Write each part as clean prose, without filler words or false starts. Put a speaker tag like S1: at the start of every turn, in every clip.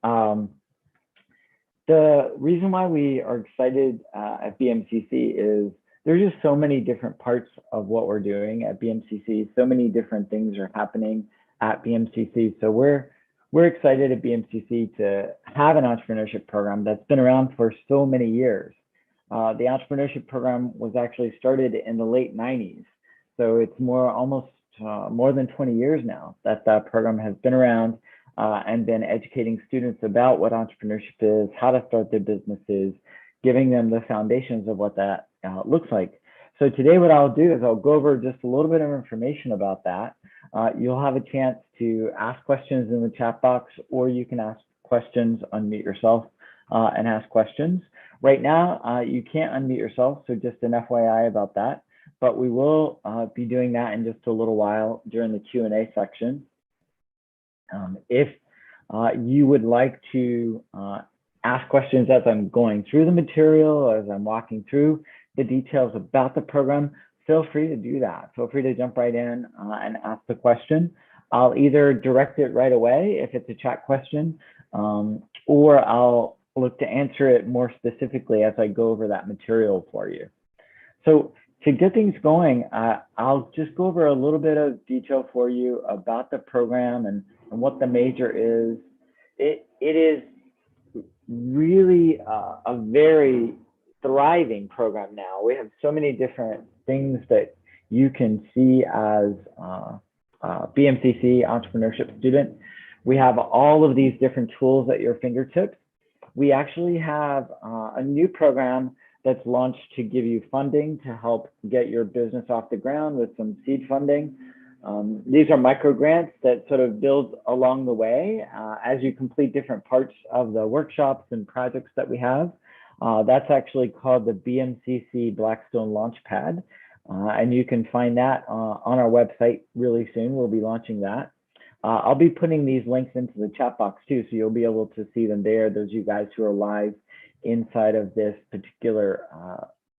S1: Um, the reason why we are excited at BMCC is there's just so many different parts of what we're doing at BMCC. So many different things are happening at BMCC. So we're excited at BMCC to have an entrepreneurship program that's been around for so many years. The entrepreneurship program was actually started in the late 90s. So it's almost more than 20 years now that that program has been around and been educating students about what entrepreneurship is, how to start their businesses, giving them the foundations of what that looks like. So today what I'll do is I'll go over just a little bit of information about that. You'll have a chance to ask questions in the chat box, or you can ask questions, unmute yourself and ask questions. Right now, you can't unmute yourself, so just an FYI about that. But we will be doing that in just a little while during the Q&A section. If you would like to ask questions as I'm going through the material, as I'm walking through the details about the program, feel free to do that. Feel free to jump right in and ask the question. I'll either direct it right away if it's a chat question, or I'll look to answer it more specifically as I go over that material for you. So to get things going, I'll just go over a little bit of detail for you about the program and what the major is. It is really a very thriving program now. We have so many different things that you can see as BMCC entrepreneurship student. We have all of these different tools at your fingertips. We actually have a new program that's launched to give you funding to help get your business off the ground with some seed funding. These are micro grants that sort of build along the way as you complete different parts of the workshops and projects that we have. That's actually called the BMCC Blackstone Launchpad. And you can find that on our website really soon. We'll be launching that. I'll be putting these links into the chat box too, so you'll be able to see them there, those of you guys who are live inside of this particular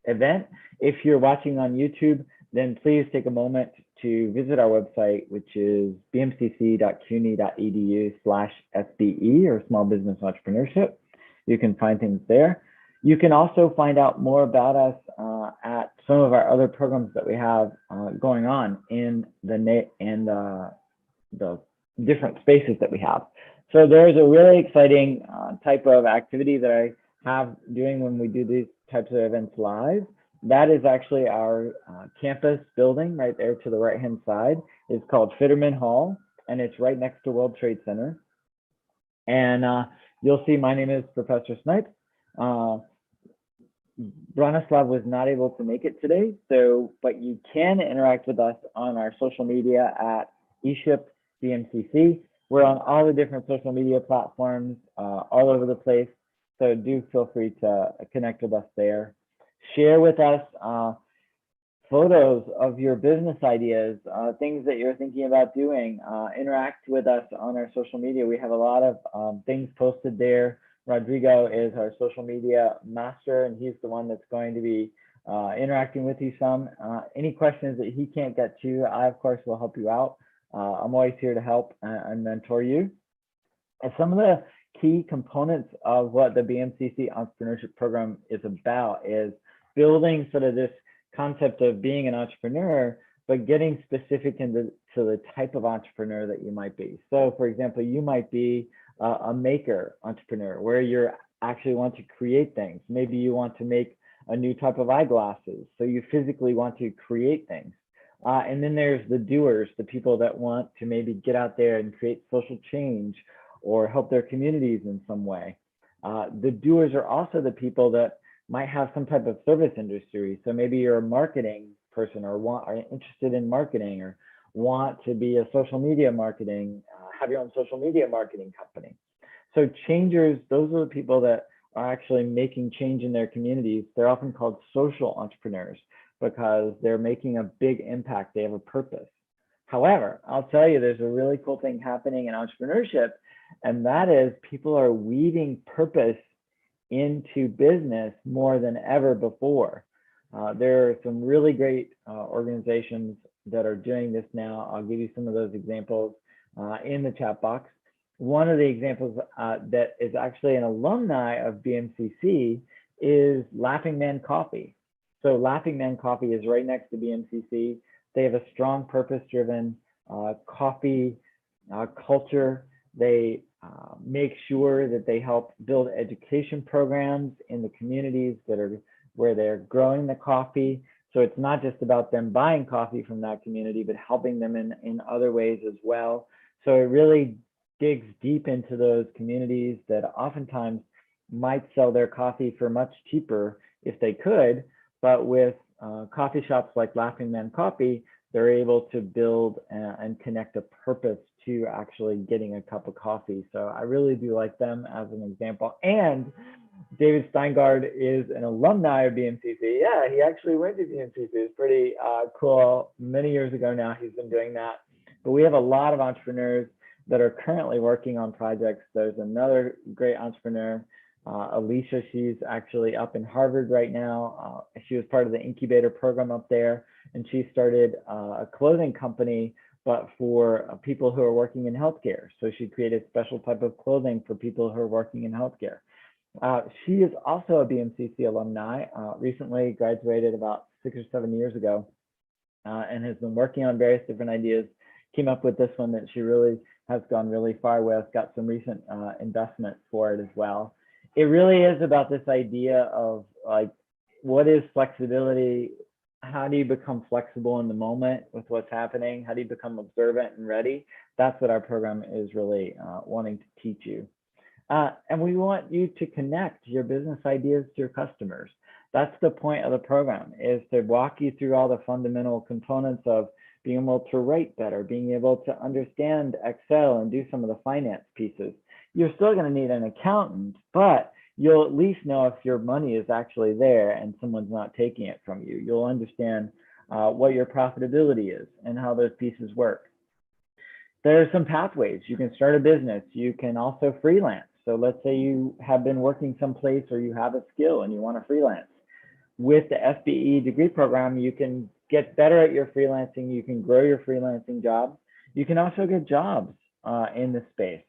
S1: event. If you're watching on YouTube, then please take a moment to visit our website, which is bmcc.cuny.edu/SBE, or Small Business Entrepreneurship. You can find things there. You can also find out more about us at some of our other programs that we have going on in the different spaces that we have. So there's a really exciting type of activity that I have doing when we do these types of events live. That is actually our campus building right there to the right-hand side. It's called Fitterman Hall, and it's right next to World Trade Center. And you'll see my name is Professor Snipes. Branislav was not able to make it today, but you can interact with us on our social media at eShip BMCC. We're on all the different social media platforms all over the place. So do feel free to connect with us there. Share with us photos of your business ideas, things that you're thinking about doing. Interact with us on our social media. We have a lot of things posted there. Rodrigo is our social media master, and he's the one that's going to be interacting with you some. Any questions that he can't get to, I, of course, will help you out. I'm always here to help and mentor you. And some of the key components of what the BMCC Entrepreneurship Program is about is building sort of this concept of being an entrepreneur, but getting specific into the type of entrepreneur that you might be. So, for example, you might be a maker entrepreneur, where you actually want to create things. Maybe you want to make a new type of eyeglasses, so you physically want to create things. And then there's the doers, the people that want to maybe get out there and create social change or help their communities in some way. The doers are also the people that might have some type of service industry. So maybe you're a marketing person, or are interested in marketing, or want to be a social media marketing, have your own social media marketing company. So changers, those are the people that are actually making change in their communities. They're often called social entrepreneurs because they're making a big impact. They have a purpose. However, I'll tell you, there's a really cool thing happening in entrepreneurship, and that is people are weaving purpose into business more than ever before. There are some really great organizations that are doing this now. I'll give you some of those examples in the chat box. one of the examples that is actually an alumni of BMCC is Laughing Man Coffee. So Laughing Man Coffee is right next to BMCC. They have a strong purpose-driven coffee culture. They make sure that they help build education programs in the communities that are where they're growing the coffee. So it's not just about them buying coffee from that community, but helping them in other ways as well. So it really digs deep into those communities that oftentimes might sell their coffee for much cheaper if they could, but with coffee shops like Laughing Man Coffee, they're able to build and connect a purpose to actually getting a cup of coffee. So I really do like them as an example. And David Steingard is an alumni of BMCC. Yeah, he actually went to BMCC. It's pretty cool. Many years ago now, he's been doing that. But we have a lot of entrepreneurs that are currently working on projects. There's another great entrepreneur, Alicia. She's actually up in Harvard right now. She was part of the incubator program up there, and she started a clothing company, but for people who are working in healthcare. So she created special type of clothing for people who are working in healthcare. She is also a BMCC alumni, recently graduated about 6 or 7 years ago, and has been working on various different ideas, came up with this one that she really has gone really far with, got some recent investment for it as well. It really is about this idea of like, what is flexibility? How do you become flexible in the moment with what's happening? How do you become observant and ready? That's what our program is really wanting to teach you. And we want you to connect your business ideas to your customers. That's the point of the program, is to walk you through all the fundamental components of being able to write better, being able to understand Excel and do some of the finance pieces. You're still going to need an accountant, but you'll at least know if your money is actually there and someone's not taking it from you. You'll understand what your profitability is and how those pieces work. There are some pathways. You can start a business. You can also freelance. So let's say you have been working someplace or you have a skill and you want to freelance. With the FBE degree program, you can get better at your freelancing. You can grow your freelancing job. You can also get jobs in this space.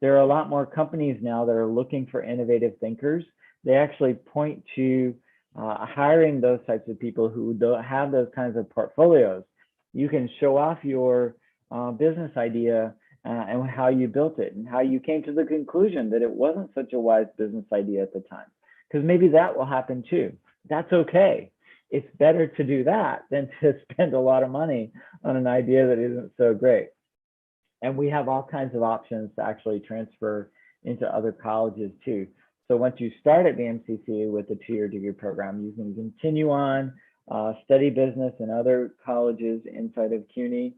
S1: There are a lot more companies now that are looking for innovative thinkers. They actually point to hiring those types of people who don't have those kinds of portfolios. You can show off your business idea and how you built it and how you came to the conclusion that it wasn't such a wise business idea at the time. Because maybe that will happen too. That's okay. It's better to do that than to spend a lot of money on an idea that isn't so great. And we have all kinds of options to actually transfer into other colleges too. So once you start at BMCC with the 2-year degree program, you can continue on, study business in other colleges inside of CUNY,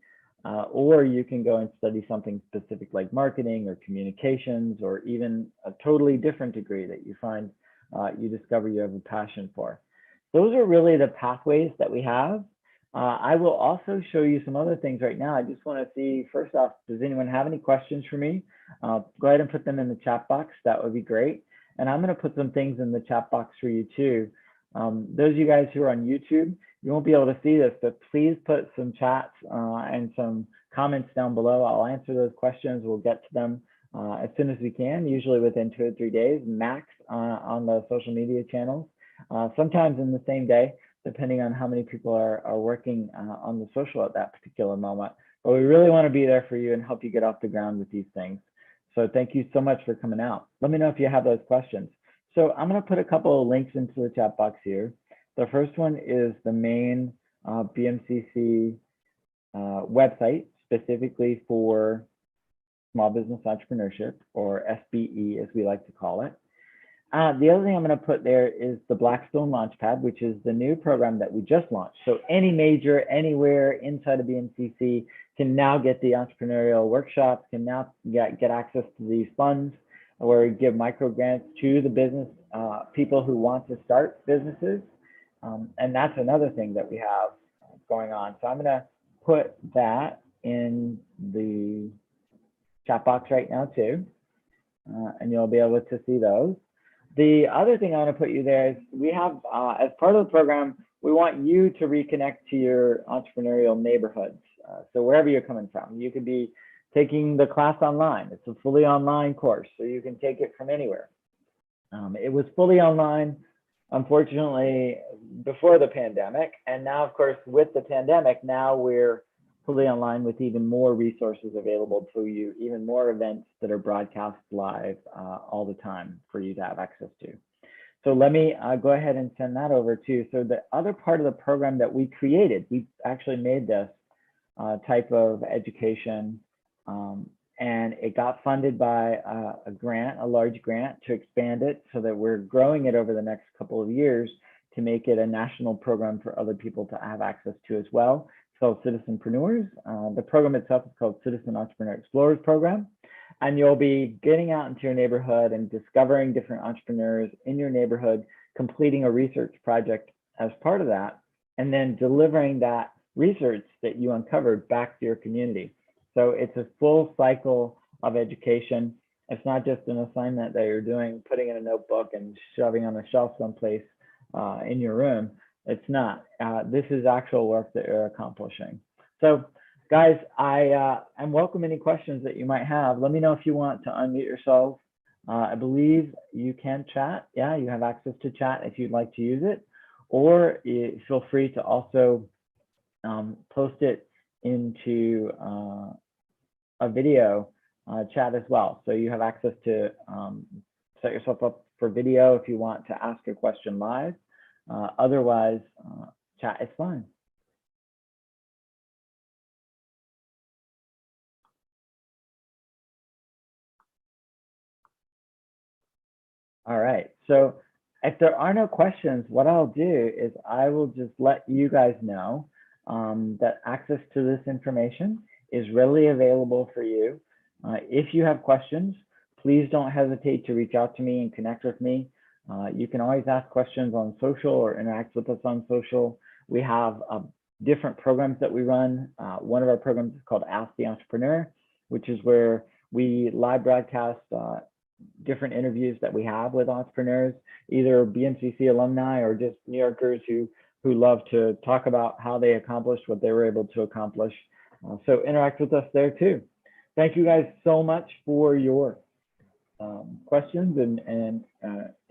S1: or you can go and study something specific like marketing or communications, or even a totally different degree that you find you discover you have a passion for. Those are really the pathways that we have. I will also show you some other things right now. I just want to see, first off, does anyone have any questions for me? Go ahead and put them in the chat box. That would be great. And I'm going to put some things in the chat box for you too. Those of you guys who are on YouTube, you won't be able to see this, but please put some chats and some comments down below. I'll answer those questions. We'll get to them as soon as we can, usually within 2 or 3 days, max on the social media channels, sometimes in the same day, depending on how many people are working on the social at that particular moment. But we really want to be there for you and help you get off the ground with these things. So thank you so much for coming out. Let me know if you have those questions. So I'm going to put a couple of links into the chat box here. The first one is the main BMCC website, specifically for small business entrepreneurship, or SBE as we like to call it. The other thing I'm going to put there is the Blackstone Launchpad, which is the new program that we just launched. So any major, anywhere inside of BMCC can now get the entrepreneurial workshops, can now get access to these funds, where we give micro grants to the business people who want to start businesses. And that's another thing that we have going on. So I'm going to put that in the chat box right now too, and you'll be able to see those. The other thing I want to put you there is we have, as part of the program, we want you to reconnect to your entrepreneurial neighborhoods. So wherever you're coming from, you could be taking the class online. It's a fully online course, so you can take it from anywhere. It was fully online, unfortunately, before the pandemic. And now, of course, with the pandemic, now we're fully online with even more resources available to you, even more events that are broadcast live all the time for you to have access to. So let me go ahead and send that over too. So the other part of the program that we created, we actually made this type of education, and it got funded by a grant, a large grant, to expand it so that we're growing it over the next couple of years to make it a national program for other people to have access to as well. It's called Citizenpreneurs. The program itself is called Citizen Entrepreneur Explorers Program. And you'll be getting out into your neighborhood and discovering different entrepreneurs in your neighborhood, completing a research project as part of that, and then delivering that research that you uncovered back to your community. So it's a full cycle of education. It's not just an assignment that you're doing, putting in a notebook and shoving on a shelf someplace in your room. It's not. This is actual work that you're accomplishing. So guys, I'm welcome any questions that you might have. Let me know if you want to unmute yourself. I believe you can chat. Yeah, you have access to chat if you'd like to use it, or feel free to also post it into a video chat as well. So you have access to set yourself up for video if you want to ask a question live. Otherwise, chat is fine. All right, so if there are no questions, what I'll do is I will just let you guys know that access to this information is readily available for you. If you have questions, please don't hesitate to reach out to me and connect with me. You can always ask questions on social or interact with us on social. We have different programs that we run. One of our programs is called Ask the Entrepreneur, which is where we live broadcast different interviews that we have with entrepreneurs, either BMCC alumni or just New Yorkers who love to talk about how they accomplished what they were able to accomplish. So interact with us there too. Thank you guys so much for your questions and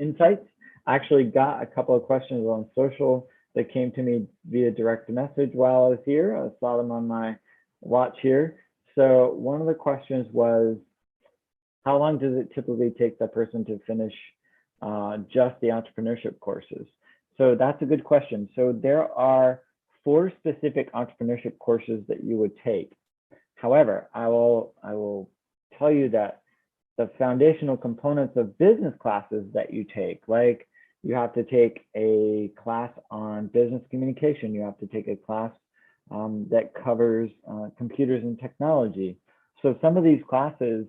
S1: insights. I actually got a couple of questions on social that came to me via direct message while I was here. I saw them on my watch here. So one of the questions was, how long does it typically take the person to finish just the entrepreneurship courses? So that's a good question. So there are 4 specific entrepreneurship courses that you would take. However, I will tell you that the foundational components of business classes that you take, like you have to take a class on business communication, you have to take a class that covers computers and technology. So some of these classes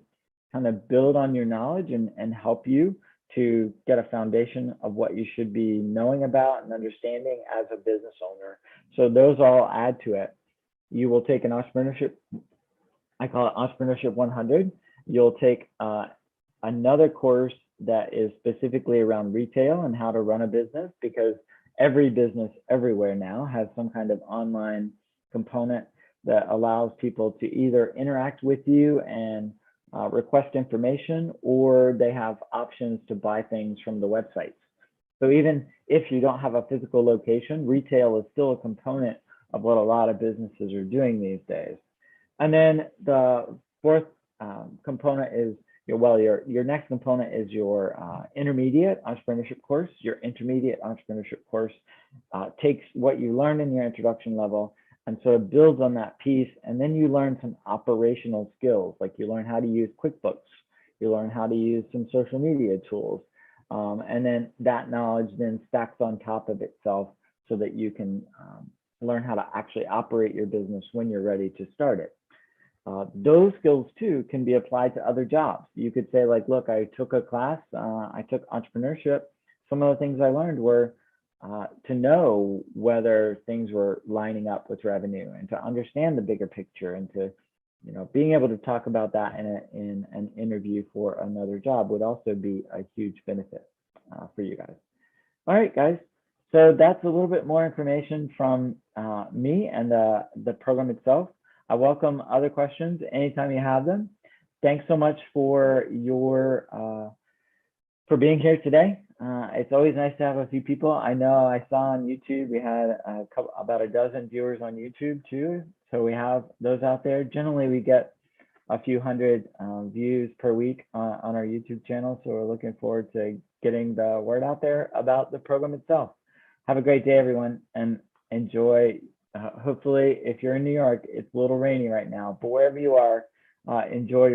S1: kind of build on your knowledge and help you to get a foundation of what you should be knowing about and understanding as a business owner. So those all add to it. You will take an entrepreneurship, I call it Entrepreneurship 100. You'll take another course that is specifically around retail and how to run a business, because every business everywhere now has some kind of online component that allows people to either interact with you and request information, or they have options to buy things from the websites. So even if you don't have a physical location, retail is still a component of what a lot of businesses are doing these days. And then the 4th component is, your next component is your intermediate entrepreneurship course. Your intermediate entrepreneurship course takes what you learned in your introduction level and sort of builds on that piece. And then you learn some operational skills, like you learn how to use QuickBooks, you learn how to use some social media tools. And then that knowledge then stacks on top of itself so that you can learn how to actually operate your business when you're ready to start it. Those skills too can be applied to other jobs. You could say, like, look, I took a class, I took entrepreneurship. Some of the things I learned were to know whether things were lining up with revenue and to understand the bigger picture, and to, being able to talk about that in an interview for another job would also be a huge benefit for you guys. All right, guys. So that's a little bit more information from me and the program itself. I welcome other questions anytime you have them. Thanks so much for for being here today. It's always nice to have a few people. I know I saw on YouTube we had about a dozen viewers on YouTube too. So we have those out there. Generally, we get a few hundred views per week on our YouTube channel. So we're looking forward to getting the word out there about the program itself. Have a great day, everyone, and enjoy. Hopefully, if you're in New York, it's a little rainy right now, but wherever you are, enjoy your